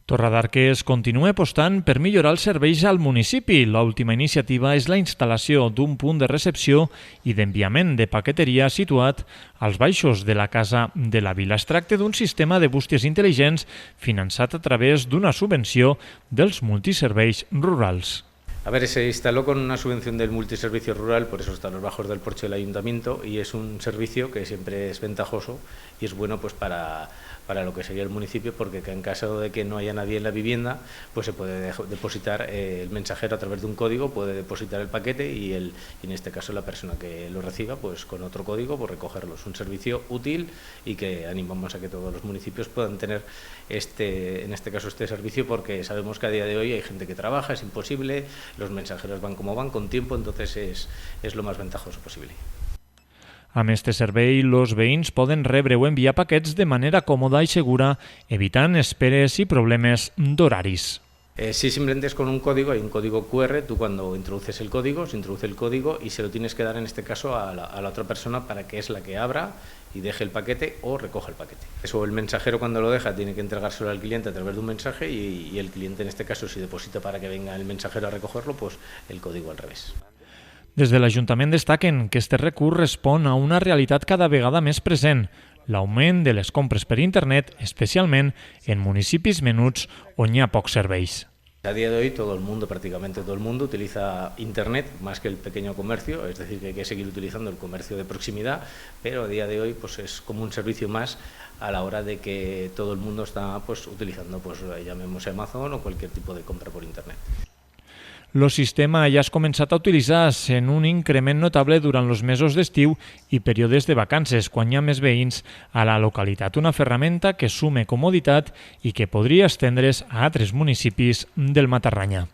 Torredarques continua apostant per millorar els serveis al municipi. L'última iniciativa és la instal·lació d'un punt de recepció i d'enviament de paqueteria situat als baixos de la Casa de la Vila. Es tracta d'un sistema de bústies intel·ligents finançat a través d'una subvenció dels multiserveis rurals. A ver, se instaló con una subvención del multiservicio rural, por eso está a los bajos del porche del ayuntamiento, y es un servicio que siempre es ventajoso y es bueno pues para lo que sería el municipio, porque en caso de que no haya nadie en la vivienda, pues se puede depositar el mensajero a través de un código, puede depositar el paquete y en este caso la persona que lo reciba, pues con otro código, pues recogerlo. Es un servicio útil y que animamos a que todos los municipios puedan tener en este caso este servicio, porque sabemos que a día de hoy hay gente que trabaja, es imposible, los mensajeros van como van, con tiempo, entonces es lo más ventajoso posible. Amb este servei, els veïns poden rebre o enviar paquets de manera còmoda i segura, evitant esperes i problemes d'horaris. Sí, simplemente es con un código, hay un código QR, tú cuando introduces el código, se introduce el código y se lo tienes que dar en este caso a la otra persona para que es la que abra y deje el paquete o recoja el paquete. Eso, el mensajero cuando lo deja tiene que entregárselo al cliente a través de un mensaje y el cliente en este caso, si deposita para que venga el mensajero a recogerlo, pues el código al revés. Des de l'Ajuntament destaquen que este recurs respon a una realitat cada vegada més present, l'augment de les compres per internet, especialment en municipis menuts on hi ha pocs serveis. A día de hoy todo el mundo, prácticamente todo el mundo, utiliza internet más que el pequeño comercio, es decir, que hay que seguir utilizando el comercio de proximidad, pero a día de hoy pues es como un servicio más a la hora de que todo el mundo está pues utilizando, pues llamemos Amazon o cualquier tipo de compra por internet. El sistema ja has començat a utilitzar-se en un increment notable durant els mesos d'estiu i períodes de vacances, quan hi ha més veïns a la localitat. Una ferramenta que sume comoditat i que podria estendre's a altres municipis del Matarranya.